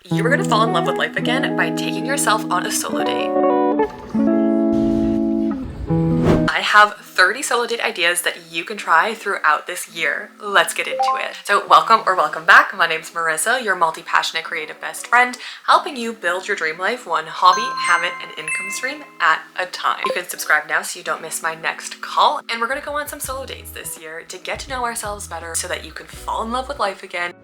You are going to fall in love with life again by taking yourself on a solo date. I have 30 solo date ideas that you can try throughout this year. Let's get into it. So welcome back. My name's Marissa, your multi-passionate creative best friend, helping you build your dream life one hobby, habit, and income stream at a time. You can subscribe now so you don't miss my next call. And we're going to go on some solo dates this year to get to know ourselves better so that you can fall in love with life again.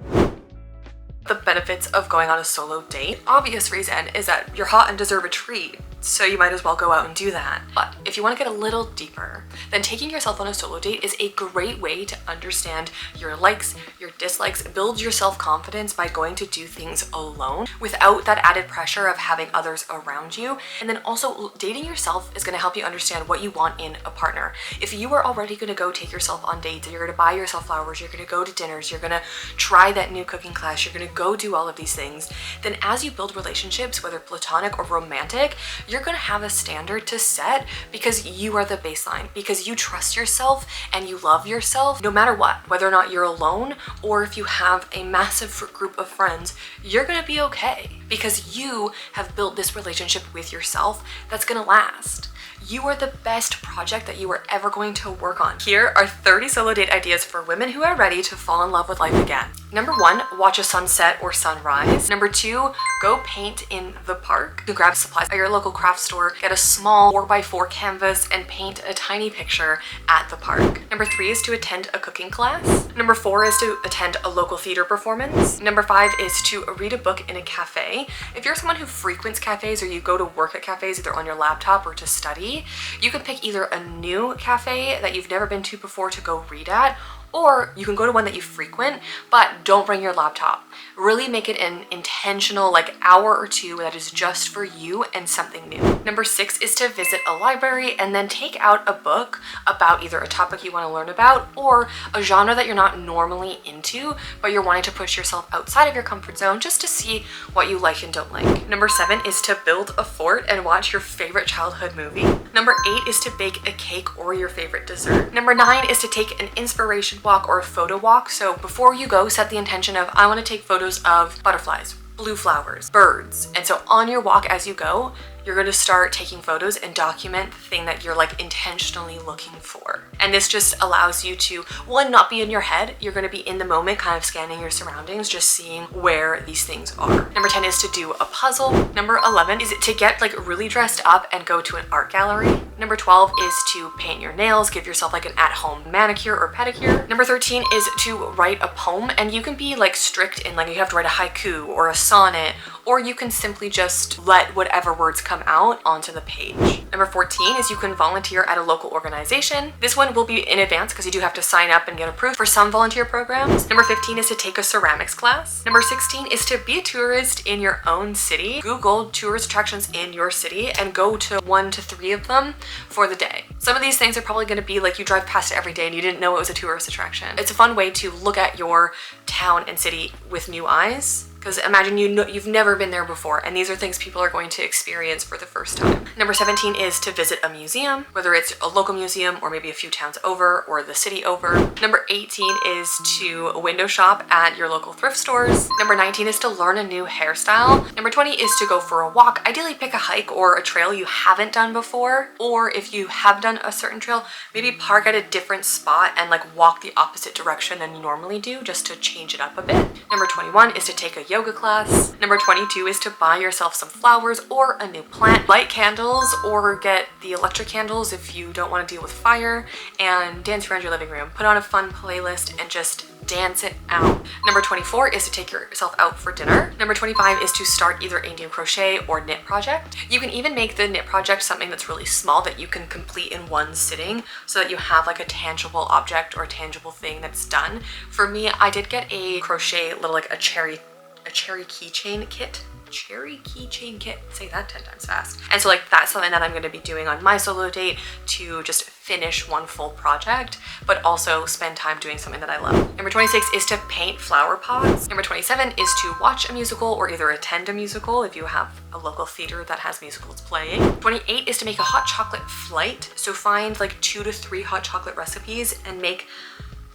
The benefits of going on a solo date, obvious reason is that you're hot and deserve a treat, so you might as well go out and do that. But if you want to get a little deeper, then taking yourself on a solo date is a great way to understand your likes, your dislikes, build your self-confidence by going to do things alone without that added pressure of having others around you. And then also dating yourself is going to help you understand what you want in a partner. If you are already going to go take yourself on dates, you're going to buy yourself flowers, you're going to go to dinners, you're going to try that new cooking class, you're going to go do all of these things, then as you build relationships, whether platonic or romantic, you're going to have a standard to set because you are the baseline, because you trust yourself and you love yourself no matter what, whether or not you're alone or if you have a massive group of friends, you're going to be okay because you have built this relationship with yourself that's going to last. You are the best project that you are ever going to work on. Here are 30 solo date ideas for women who are ready to fall in love with life again. Number 1, watch a sunset or sunrise. Number 2, go paint in the park. You grab supplies at your local craft store, get a small 4x4 canvas and paint a tiny picture at the park. Number 3 is to attend a cooking class. Number 4 is to attend a local theater performance. Number 5 is to read a book in a cafe. If you're someone who frequents cafes or you go to work at cafes either on your laptop or to study, you can pick either a new cafe that you've never been to before to go read at, or you can go to one that you frequent, but don't bring your laptop. Really make it an intentional hour or two that is just for you and something new. Number 6 is to visit a library and then take out a book about either a topic you want to learn about or a genre that you're not normally into, but you're wanting to push yourself outside of your comfort zone just to see what you like and don't like. Number 7 is to build a fort and watch your favorite childhood movie. Number 8 is to bake a cake or your favorite dessert. Number 9 is to take an inspiration walk or a photo walk. So before you go, set the intention of I want to take photos of butterflies, blue flowers, birds. And so on your walk as you go, you're going to start taking photos and document the thing that you're intentionally looking for. And this just allows you to, one, not be in your head. You're going to be in the moment, kind of scanning your surroundings, just seeing where these things are. Number 10 is to do a puzzle. Number 11 is to get really dressed up and go to an art gallery. Number 12 is to paint your nails, give yourself an at-home manicure or pedicure. Number 13 is to write a poem, and you can be strict in you have to write a haiku or a sonnet, or you can simply just let whatever words come out onto the page. Number 14 is you can volunteer at a local organization. This one will be in advance because you do have to sign up and get approved for some volunteer programs. Number 15 is to take a ceramics class. Number 16 is to be a tourist in your own city. Google tourist attractions in your city and go to 1 to 3 of them for the day. Some of these things are probably going to be you drive past it every day and you didn't know it was a tourist attraction. It's a fun way to look at your town and city with new eyes. Because imagine you've never been there before, and these are things people are going to experience for the first time. Number 17 is to visit a museum, whether it's a local museum or maybe a few towns over or the city over. Number 18 is to window shop at your local thrift stores. Number 19 is to learn a new hairstyle. Number 20 is to go for a walk. Ideally pick a hike or a trail you haven't done before, or if you have done a certain trail, maybe park at a different spot and walk the opposite direction than you normally do just to change it up a bit. Number 21 is to take a yoga class. Number 22 is to buy yourself some flowers or a new plant, light candles or get the electric candles if you don't want to deal with fire, and dance around your living room. Put on a fun playlist and just dance it out. Number 24 is to take yourself out for dinner. Number 25 is to start either a new crochet or knit project. You can even make the knit project something that's really small that you can complete in one sitting so that you have a tangible object or a tangible thing that's done. For me, I did get a crochet little a cherry keychain kit. Say that 10 times fast. And so that's something that I'm going to be doing on my solo date to just finish one full project, but also spend time doing something that I love. Number 26 is to paint flower pots. Number 27 is to watch a musical or either attend a musical if you have a local theater that has musicals playing. 28 is to make a hot chocolate flight. So find 2 to 3 hot chocolate recipes and make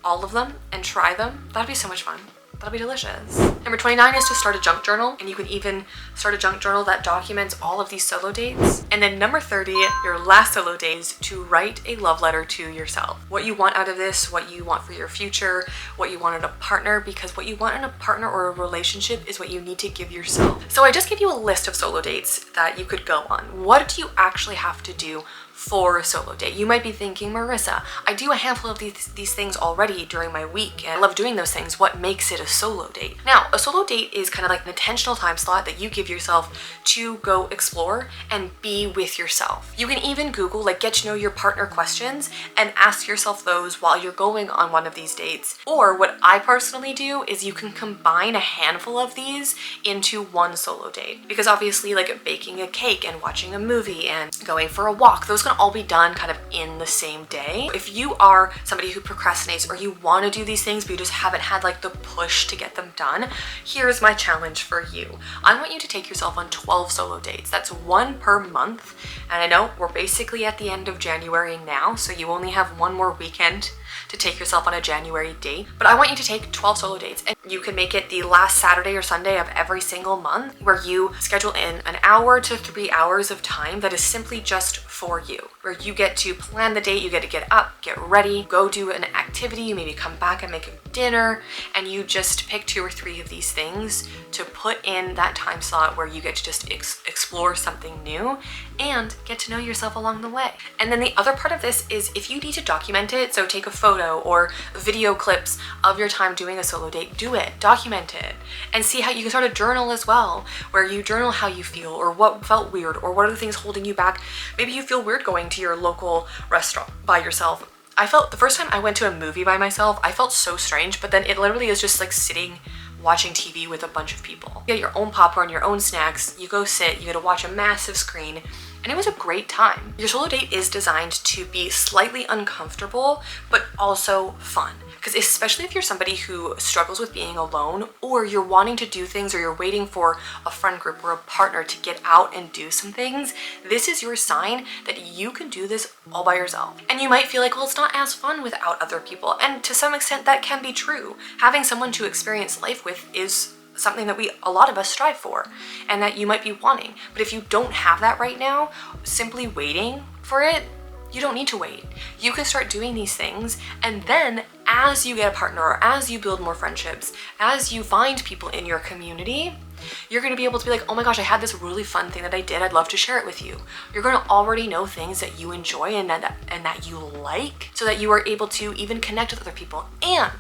all of them and try them. That'd be so much fun. That'll be delicious. Number 29 is to start a junk journal, and you can even start a junk journal that documents all of these solo dates. And then number 30, your last solo day, is to write a love letter to yourself. What you want out of this, what you want for your future, what you want in a partner, because what you want in a partner or a relationship is what you need to give yourself. So I just gave you a list of solo dates that you could go on. What do you actually have to do for a solo date? You might be thinking, Marissa, I do a handful of these things already during my week and I love doing those things. What makes it a solo date? Now, a solo date is kind of like an intentional time slot that you give yourself to go explore and be with yourself. You can even Google like get to know your partner questions and ask yourself those while you're going on one of these dates. Or what I personally do is you can combine a handful of these into one solo date, because obviously like baking a cake and watching a movie and going for a walk, those can all be done kind of in the same day. If you are somebody who procrastinates or you want to do these things but you just haven't had like the push to get them done, here's my challenge for you. I want you to take yourself on 12 solo dates. That's one per month. And I know we're basically at the end of January now, so you only have one more weekend to take yourself on a January date. But I want you to take 12 solo dates, and you can make it the last Saturday or Sunday of every single month, where you schedule in an hour to 3 hours of time that is simply just for you, where you get to plan the date, you get to get up, get ready, go do an activity, you maybe come back and make a dinner, and you just pick 2 or 3 of these things to put in that time slot where you get to just explore something new and get to know yourself along the way. And then the other part of this is if you need to document it, so take a photo or video clips of your time doing a solo date, do it, document it, and see how you can start a journal as well, where you journal how you feel or what felt weird or what are the things holding you back. Maybe you feel weird going to your local restaurant by yourself. I felt the first time I went to a movie by myself, I felt so strange, but then it literally is just like sitting watching TV with a bunch of people. You get your own popcorn, your own snacks, you go sit, you get to watch a massive screen, and it was a great time. Your solo date is designed to be slightly uncomfortable, but also fun. Because especially if you're somebody who struggles with being alone, or you're wanting to do things, or you're waiting for a friend group or a partner to get out and do some things, this is your sign that you can do this all by yourself. And you might feel like, well, it's not as fun without other people. And to some extent that can be true. Having someone to experience life with is something that a lot of us strive for and that you might be wanting. But if you don't have that right now, simply waiting for it, you don't need to wait. You can start doing these things, and then as you get a partner or as you build more friendships, as you find people in your community, you're going to be able to be like, oh my gosh, I had this really fun thing that I did. I'd love to share it with you. You're going to already know things that you enjoy and that you like, so that you are able to even connect with other people. And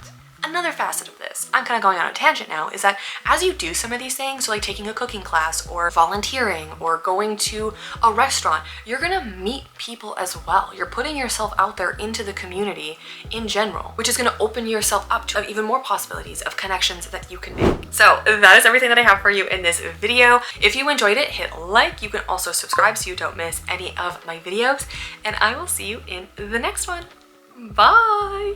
another facet of this, I'm kind of going on a tangent now, is that as you do some of these things, so like taking a cooking class or volunteering or going to a restaurant, you're gonna meet people as well. You're putting yourself out there into the community in general, which is gonna open yourself up to even more possibilities of connections that you can make. So that is everything that I have for you in this video. If you enjoyed it, hit like. You can also subscribe so you don't miss any of my videos, and I will see you in the next one. Bye!